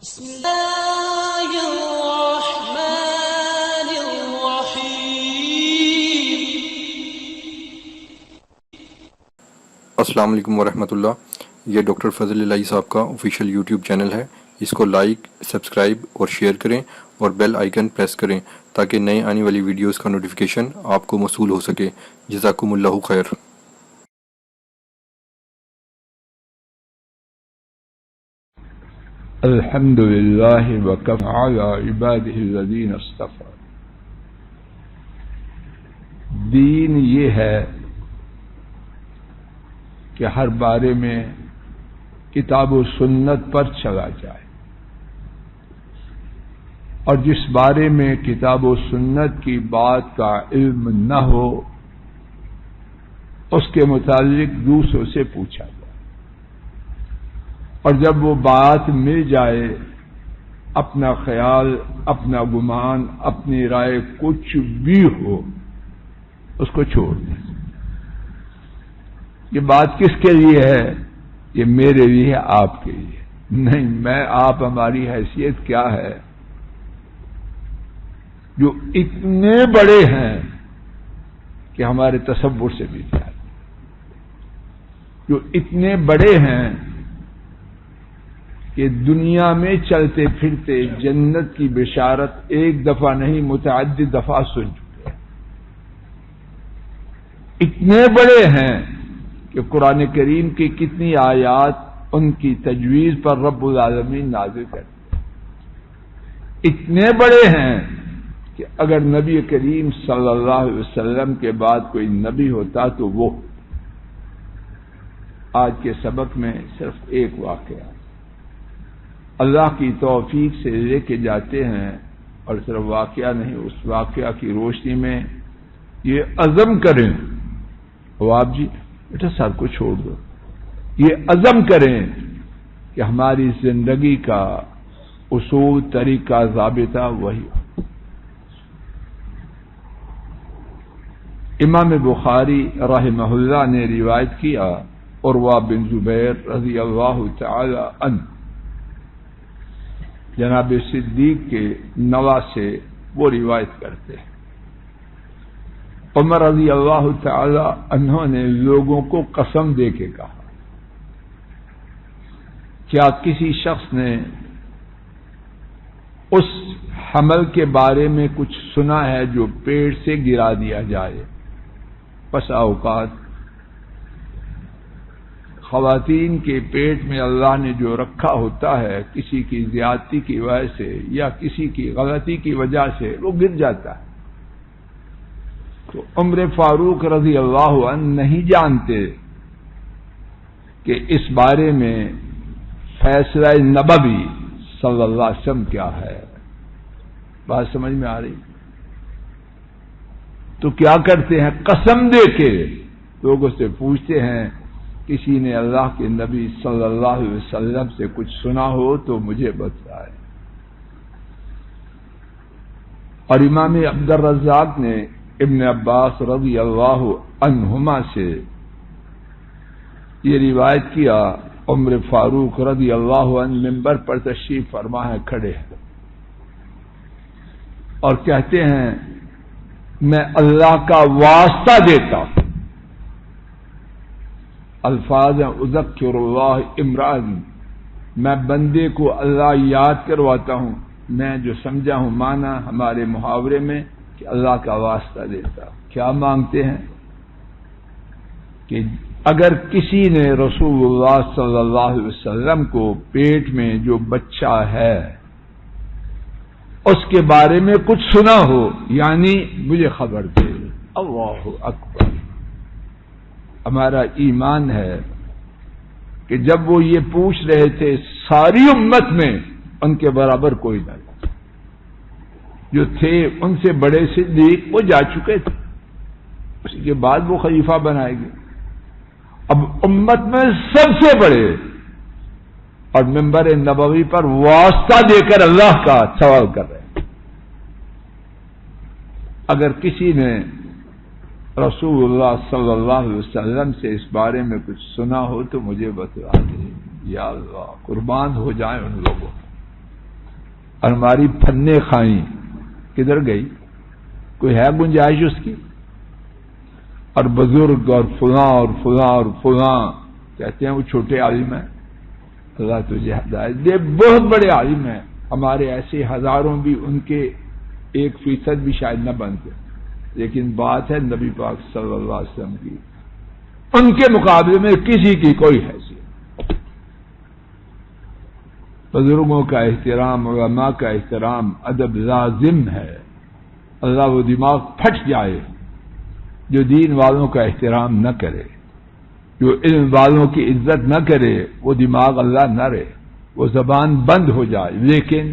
بسم اللہ الرحمن الرحیم۔ السلام علیکم ورحمۃ اللہ۔ یہ ڈاکٹر فضل الہی صاحب کا آفیشیل یوٹیوب چینل ہے، اس کو لائک، سبسکرائب اور شیئر کریں اور بیل آئیکن پریس کریں تاکہ نئے آنے والی ویڈیوز کا نوٹیفیکیشن آپ کو موصول ہو سکے۔ جزاکم اللہ خیر۔ الحمد للہ وکفى علی عباده الذین اصطفى۔ دین یہ ہے کہ ہر بارے میں کتاب و سنت پر چلا جائے، اور جس بارے میں کتاب و سنت کی بات کا علم نہ ہو اس کے متعلق دوسروں سے پوچھا جائے، اور جب وہ بات مل جائے اپنا خیال، اپنا گمان، اپنی رائے کچھ بھی ہو اس کو چھوڑ دیں۔ یہ بات کس کے لیے ہے؟ یہ میرے لیے ہے، آپ کے لیے نہیں۔ میں آپ ہماری حیثیت کیا ہے جو اتنے بڑے ہیں کہ ہمارے تصور سے بھی زیادہ، جو اتنے بڑے ہیں کہ دنیا میں چلتے پھرتے جنت کی بشارت ایک دفعہ نہیں متعدد دفعہ سن چکے ہیں، اتنے بڑے ہیں کہ قرآن کریم کی کتنی آیات ان کی تجویز پر رب العالمین نازل کرتے ہیں، اتنے بڑے ہیں کہ اگر نبی کریم صلی اللہ علیہ وسلم کے بعد کوئی نبی ہوتا تو وہ۔ آج کے سبق میں صرف ایک واقعہ اللہ کی توفیق سے لے کے جاتے ہیں، اور صرف واقعہ نہیں، اس واقعہ کی روشنی میں یہ عزم کریں، آپ جی بیٹا سر کو چھوڑ دو، یہ عزم کریں کہ ہماری زندگی کا اصول، طریقہ، ضابطہ وہی ہو۔ امام بخاری رحمہ اللہ نے روایت کیا، عروہ بن زبیر رضی اللہ تعالی عنہ جناب صدیق کے نوا سے وہ روایت کرتے ہیں، عمر رضی اللہ تعالی عنہ نے لوگوں کو قسم دے کے کہا، کیا کسی شخص نے اس حمل کے بارے میں کچھ سنا ہے جو پیڑ سے گرا دیا جائے؟ بسا اوقات خواتین کے پیٹ میں اللہ نے جو رکھا ہوتا ہے کسی کی زیادتی کی وجہ سے یا کسی کی غلطی کی وجہ سے وہ گر جاتا ہے، تو عمر فاروق رضی اللہ عنہ نہیں جانتے کہ اس بارے میں فیصلہ نبوی صلی اللہ علیہ وسلم کیا ہے۔ بات سمجھ میں آ رہی؟ تو کیا کرتے ہیں؟ قسم دے کے لوگوں سے پوچھتے ہیں، کسی نے اللہ کے نبی صلی اللہ علیہ وسلم سے کچھ سنا ہو تو مجھے بتائے۔ اور امام عبد الرزاق نے ابن عباس رضی اللہ عنہما سے یہ روایت کیا، عمر فاروق رضی اللہ عنہ منبر پر تشریف فرما ہے، کھڑے ہیں اور کہتے ہیں، میں اللہ کا واسطہ دیتا ہوں، الفاظ اذکر اللہ عمران، میں بندے کو اللہ یاد کرواتا ہوں، میں جو سمجھا ہوں مانا ہمارے محاورے میں کہ اللہ کا واسطہ دیتا ہوں۔ کیا مانگتے ہیں؟ کہ اگر کسی نے رسول اللہ صلی اللہ علیہ وسلم کو پیٹ میں جو بچہ ہے اس کے بارے میں کچھ سنا ہو، یعنی مجھے خبر دے۔ اللہ اکبر! ہمارا ایمان ہے کہ جب وہ یہ پوچھ رہے تھے ساری امت میں ان کے برابر کوئی نہ تھا، جو تھے ان سے بڑے صدیق وہ جا چکے تھے، اسی کے بعد وہ خلیفہ بنائے گئے، اب امت میں سب سے بڑے اور منبر نبوی پر واسطہ دے کر اللہ کا سوال کر رہے ہیں۔ اگر کسی نے رسول اللہ صلی اللہ علیہ وسلم سے اس بارے میں کچھ سنا ہو تو مجھے بتا دیں، یا اللہ قربان ہو جائیں ان لوگوں۔ اور ہماری پھنے کھائیں کدھر گئی؟ کوئی ہے گنجائش اس کی؟ اور بزرگ اور فلاں اور فلاں اور فلاں کہتے ہیں وہ چھوٹے عالم ہیں. اللہ تجھے ہدایت دے، بہت بڑے عالم ہیں. ہمارے ایسے ہزاروں بھی ان کے 1% بھی شاید نہ بنتے، لیکن بات ہے نبی پاک صلی اللہ علیہ وسلم کی، ان کے مقابلے میں کسی کی کوئی حیثیت. بزرگوں کا احترام، علماء کا احترام ادب لازم ہے. اللہ وہ دماغ پھٹ جائے جو دین والوں کا احترام نہ کرے، جو علم والوں کی عزت نہ کرے، وہ دماغ اللہ نہ رہے، وہ زبان بند ہو جائے. لیکن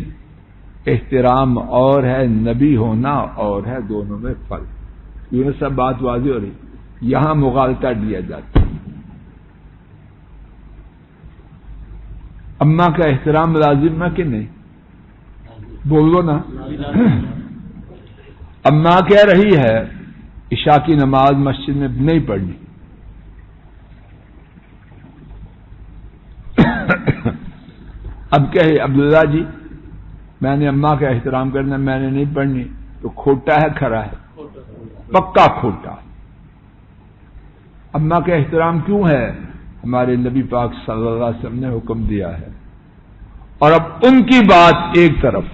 احترام اور ہے، نبی ہونا اور ہے، دونوں میں فرق. یہ سب بات واضح ہو رہی. یہاں مغالطہ دیا جاتا ہے. اماں کا احترام لازم ہے کہ نہیں؟ بولو نا. اماں کہہ رہی ہے عشاء کی نماز مسجد میں نہیں پڑھنی. اب کہے عبداللہ جی میں نے اماں کا احترام کرنا، میں نے نہیں پڑھنی، تو کھوٹا ہے کھرا ہے؟ پکا کھوٹا. اماں کا احترام کیوں ہے؟ ہمارے نبی پاک صلی اللہ علیہ وسلم نے حکم دیا ہے. اور اب ان کی بات ایک طرف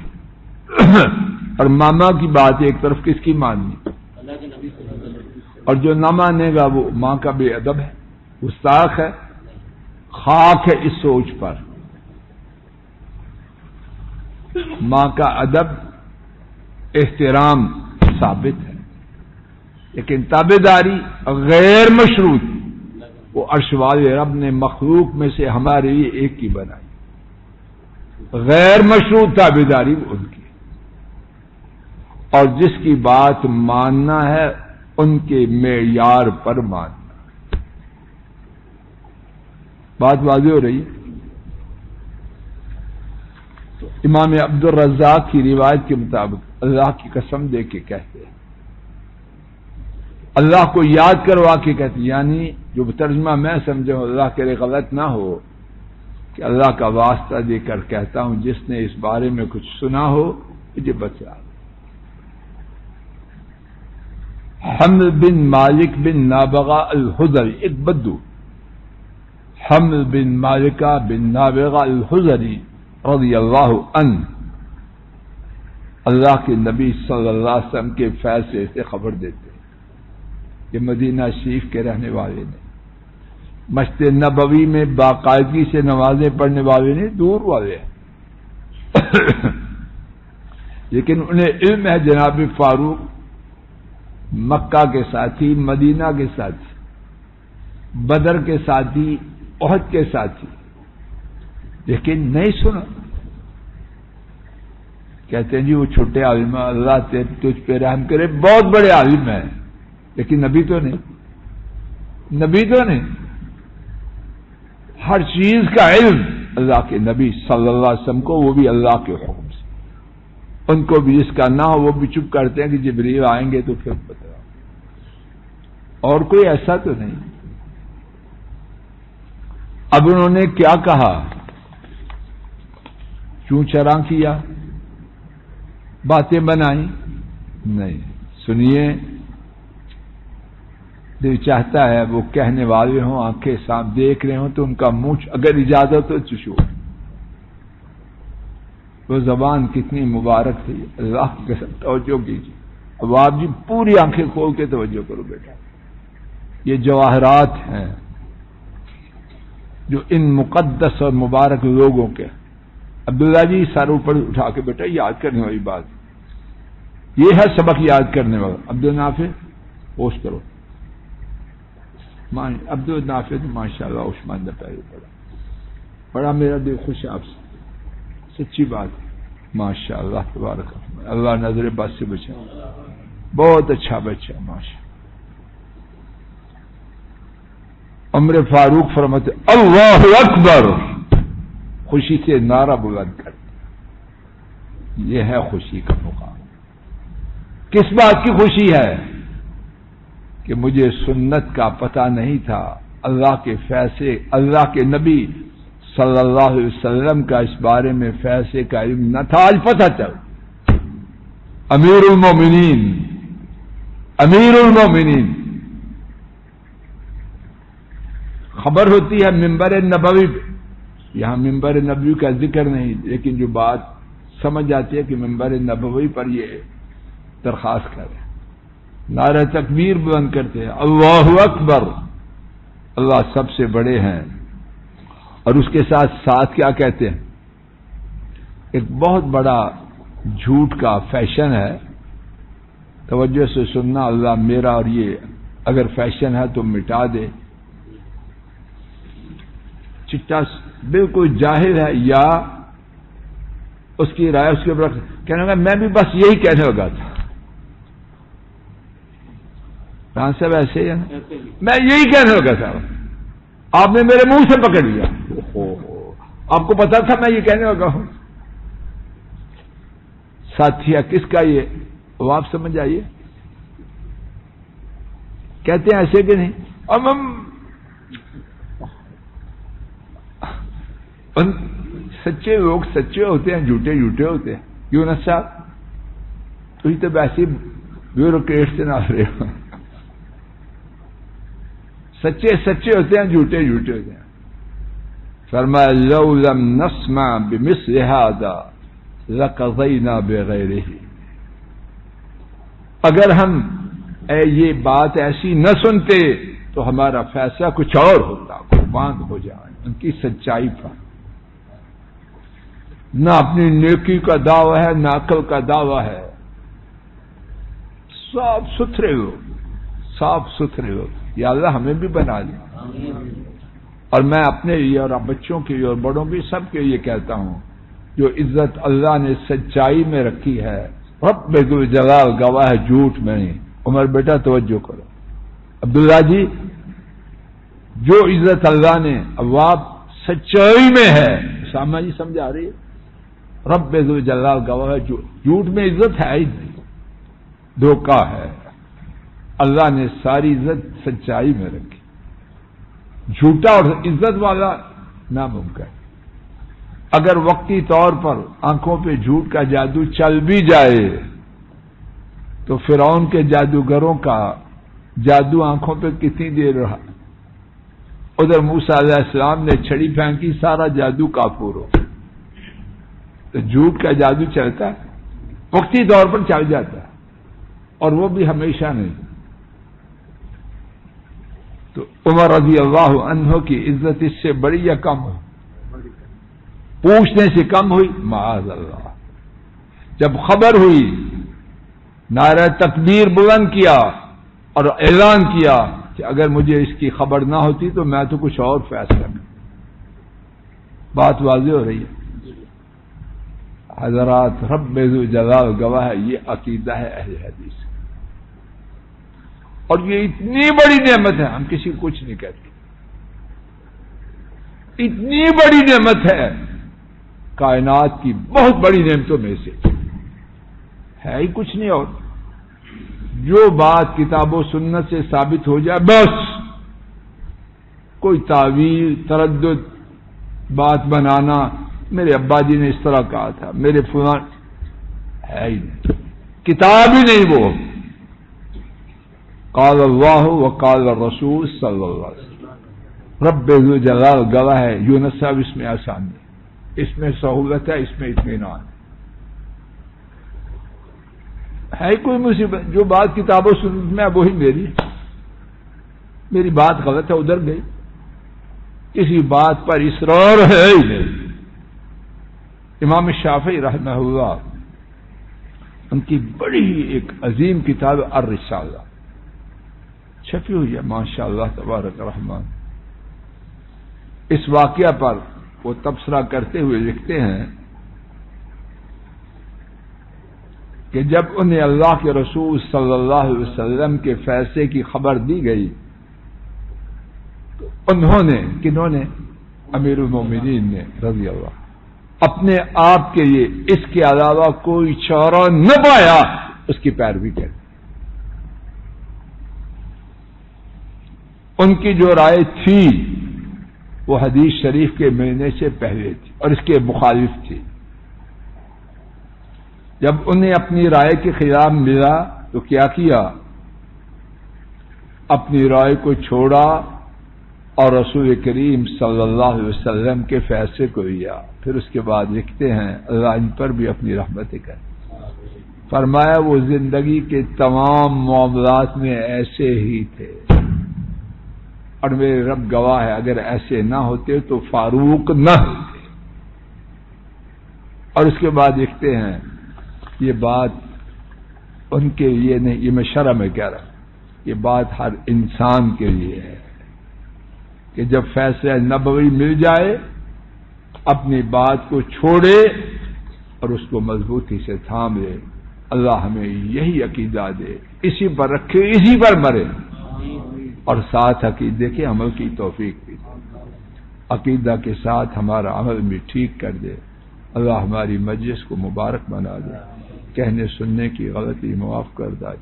اور ماما کی بات ایک طرف، کس کی ماننی؟ اور جو نہ مانے گا وہ ماں کا بے ادب ہے، گستاخ ہے، خاک ہے اس سوچ پر. ماں کا ادب احترام ثابت ہے، لیکن تابعداری غیر مشروط وہ عرش والے رب نے مخلوق میں سے ہمارے لیے ایک کی بنائی. غیر مشروط تابعداری ان کی، اور جس کی بات ماننا ہے ان کے معیار پر ماننا. بات واضح ہو رہی ہے. تو امام عبد الرزاق کی روایت کے مطابق اللہ کی قسم دے کے کہتے ہیں، اللہ کو یاد کروا کے کہتے ہیں، یعنی جو ترجمہ میں سمجھا اللہ کے لیے غلط نہ ہو، کہ اللہ کا واسطہ دے کر کہتا ہوں جس نے اس بارے میں کچھ سنا ہو مجھے بتا. حمل بن مالک بن نابغہ الحذری، ایک بدو، حمل بن مالکہ بن نابغہ الحذری رضی اللہ عنہ اللہ کے نبی صلی اللہ علیہ وسلم کے فیصلے سے خبر دیتے ہیں. یہ مدینہ شریف کے رہنے والے نے، مسجد نبوی میں باقاعدگی سے نمازیں پڑھنے والے نہیں، دور والے ہیں. لیکن انہیں علم ہے جناب فاروق مکہ کے ساتھی، مدینہ کے ساتھی، بدر کے ساتھی، احد کے ساتھی، لیکن نہیں سنا. کہتے ہیں جی وہ چھوٹے عالم، اللہ تجھ پہ رحم کرے، بہت بڑے عالم ہیں، لیکن نبی تو نہیں، نبی تو نہیں. ہر چیز کا علم اللہ کے نبی صلی اللہ علیہ وسلم کو، وہ بھی اللہ کے حکم سے. ان کو بھی جس کا نہ ہو وہ بھی چپ کرتے ہیں کہ جبریل آئیں گے تو پھر بتا. اور کوئی ایسا تو نہیں. اب انہوں نے کیا کہا؟ کیوں چراں کیا؟ باتیں بنائی؟ نہیں. سنیے، دل چاہتا ہے وہ کہنے والے ہوں، آنکھیں صاف دیکھ رہے ہوں تو ان کا منہ اگر اجازت ہو چشو. وہ زبان کتنی مبارک تھی، اللہ کی قسم توجہ کیجیے. اب آپ جی پوری آنکھیں کھول کے توجہ کرو بیٹا. یہ جواہرات ہیں جو ان مقدس اور مبارک لوگوں کے. عبداللہ جی سر اوپر اٹھا کے بیٹا یاد کرنے والی بات، یہ ہے سبق یاد کرنے والا. عبدالنافع ہوش کرو. عبدالنافع تو ماشاء اللہ عثمان نے پہلے پڑھا، بڑا میرا دل خوش ہے آپ سے، سچی بات ہے. ماشاء اللہ تبارک اللہ نظر بد سے بچا، بہت اچھا بچہ ماشاء. عمر فاروق فرماتے اللہ اکبر، خوشی سے نعرہ بلند کرتے. یہ ہے خوشی کا مقام. کس بات کی خوشی ہے؟ کہ مجھے سنت کا پتہ نہیں تھا، اللہ کے فیصلے، اللہ کے نبی صلی اللہ علیہ وسلم کا اس بارے میں فیصلے کا علم نہ تھا، آج پتہ چل امیر المومنین خبر ہوتی ہے ممبر نبوی پہ، یہاں ممبر نبوی کا ذکر نہیں، لیکن جو بات سمجھ جاتی ہے کہ ممبر نبوی پر یہ درخواست کرے، نعرہ تکبیر بلند کرتے ہیں، اللہ اکبر، اللہ سب سے بڑے ہیں، اور اس کے ساتھ ساتھ کیا کہتے ہیں؟ ایک بہت بڑا جھوٹ کا فیشن ہے، توجہ سے سننا، اللہ میرا اور یہ اگر فیشن ہے تو مٹا دے، چٹا بالکل جاہل ہے یا اس کی رائے اس کے اوپر کہنے لگا میں بھی بس یہی کہنے لگا تھا، کہاں سے ویسے ہی ہے نا؟ میں یہی کہنے لگا تھا، آپ نے میرے منہ سے پکڑ لیا، آپ کو پتا تھا میں یہ کہنے لگا ہوں۔ ساتھیہ کس کا یہ؟ وہ آپ سمجھ آئیے، کہتے ہیں ایسے کہ نہیں؟ اب ہم سچے لوگ سچے ہوتے ہیں، جھوٹے ہوتے ہیں، کیوں نا صاحب؟ تو ہی تو ویسے بیوروکریٹ سے نہ رہے ہو، سچے ہوتے ہیں، جھوٹے ہوتے ہیں۔ فرمایا لو لم نسمع بمثل هذا لقضينا بغيره، اگر ہم یہ بات ایسی نہ سنتے تو ہمارا فیصلہ کچھ اور ہوتا، قربان ہو جائے ان کی سچائی پر۔ نہ اپنی نیکی کا دعویٰ ہے، نہ عقل کا دعویٰ ہے، صاف ستھرے ہو، یا اللہ ہمیں بھی بنا لے۔ اور میں اپنے لیے اور بچوں کے لیے اور بڑوں کے سب کے لیے کہتا ہوں، جو عزت اللہ نے سچائی میں رکھی ہے، رب ذوالجلال گواہ ہے، جھوٹ میں نہیں۔ عمر بیٹا توجہ کرو، عبداللہ جی، جو عزت اللہ نے ابواب سچائی میں ہے، سامع جی سمجھا رہی ہے، رب ذوالجلال گواہ ہے، جھوٹ میں عزت ہے ہی نہیں، دھوکہ ہے۔ اللہ نے ساری عزت سچائی میں رکھی، جھوٹا اور عزت والا ناممکن۔ اگر وقتی طور پر آنکھوں پہ جھوٹ کا جادو چل بھی جائے تو فرعون کے جادوگروں کا جادو آنکھوں پہ کتنی دیر رہا؟ ادھر موسیٰ علیہ السلام نے چھڑی پھینکی، سارا جادو کافور ہو۔ تو جھوٹ کا جادو چلتا ہے، وقتی طور پر چل جاتا ہے، اور وہ بھی ہمیشہ نہیں۔ تو عمر رضی اللہ عنہ کی عزت اس سے بڑی یا کم ہوئی؟ پوچھنے سے کم ہوئی؟ معاذ اللہ۔ جب خبر ہوئی، نعرہ تکبیر بلند کیا اور اعلان کیا کہ اگر مجھے اس کی خبر نہ ہوتی تو میں تو کچھ اور فیصلہ کروں۔ بات واضح ہو رہی ہے حضرات، رب ذوالجلال گواہ ہے، یہ عقیدہ ہے اہل حدیث، اور یہ اتنی بڑی نعمت ہے، ہم کسی کو کچھ نہیں کہتے، اتنی بڑی نعمت ہے، کائنات کی بہت بڑی نعمتوں میں سے ہے ہی کچھ نہیں۔ اور جو بات کتاب و سنت سے ثابت ہو جائے بس، کوئی تعویل تردد بات بنانا، میرے ابا جی نے اس طرح کہا تھا، میرے فلان، ہے ہی نہیں، کتاب ہی نہیں وہ۔ قال اللہ وقال الرسول صلی اللہ علیہ وسلم، رب ذوالجلال گواہ ہے، یونس صاحب اس میں آسانی ہے، اس میں سہولت ہے، اس میں اطمینان ہے کوئی مصیبت؟ جو بات کتاب و سنت میں وہی میری بات غلط ہے، ادھر گئی، کسی بات پر اصرار ہے ہی نہیں۔ امام شافعی رحمہ اللہ، ان کی بڑی ایک عظیم کتاب الرسالہ چھپی ہوئی ہے، ماشاء اللہ تبارک الرحمن۔ اس واقعہ پر وہ تبصرہ کرتے ہوئے لکھتے ہیں کہ جب انہیں اللہ کے رسول صلی اللہ علیہ وسلم کے فیصلے کی خبر دی گئی تو انہوں نے، کنہوں نے؟ امیر المومنین نے رضی اللہ، اپنے آپ کے لیے اس کے علاوہ کوئی چارہ نہ پایا اس کی پیروی کر۔ ان کی جو رائے تھی وہ حدیث شریف کے ملنے سے پہلے تھی اور اس کے مخالف تھی. جب انہیں اپنی رائے کے خلاف ملا تو کیا کیا؟ اپنی رائے کو چھوڑا اور رسول کریم صلی اللہ علیہ وسلم کے فیصلے کو لیا. پھر اس کے بعد لکھتے ہیں اللہ ان پر بھی اپنی رحمتیں کرے. فرمایا وہ زندگی کے تمام معاملات میں ایسے ہی تھے اور میرے رب گواہ ہے اگر ایسے نہ ہوتے تو فاروق نہ ہوتے. اور اس کے بعد لکھتے ہیں یہ بات ان کے لیے نہیں، یہ میں شرح میں کہہ رہا ہوں، یہ بات ہر انسان کے لیے ہے کہ جب فیصلہ نبوی مل جائے اپنی بات کو چھوڑے اور اس کو مضبوطی سے تھام لے. اللہ ہمیں یہی عقیدہ دے، اسی پر رکھے، اسی پر مرے اور ساتھ عقیدے کے عمل کی توفیق بھی دے. عقیدہ کے ساتھ ہمارا عمل بھی ٹھیک کر دے. اللہ ہماری مجلس کو مبارک بنا دے. کہنے سننے کی غلطی معاف کر دے.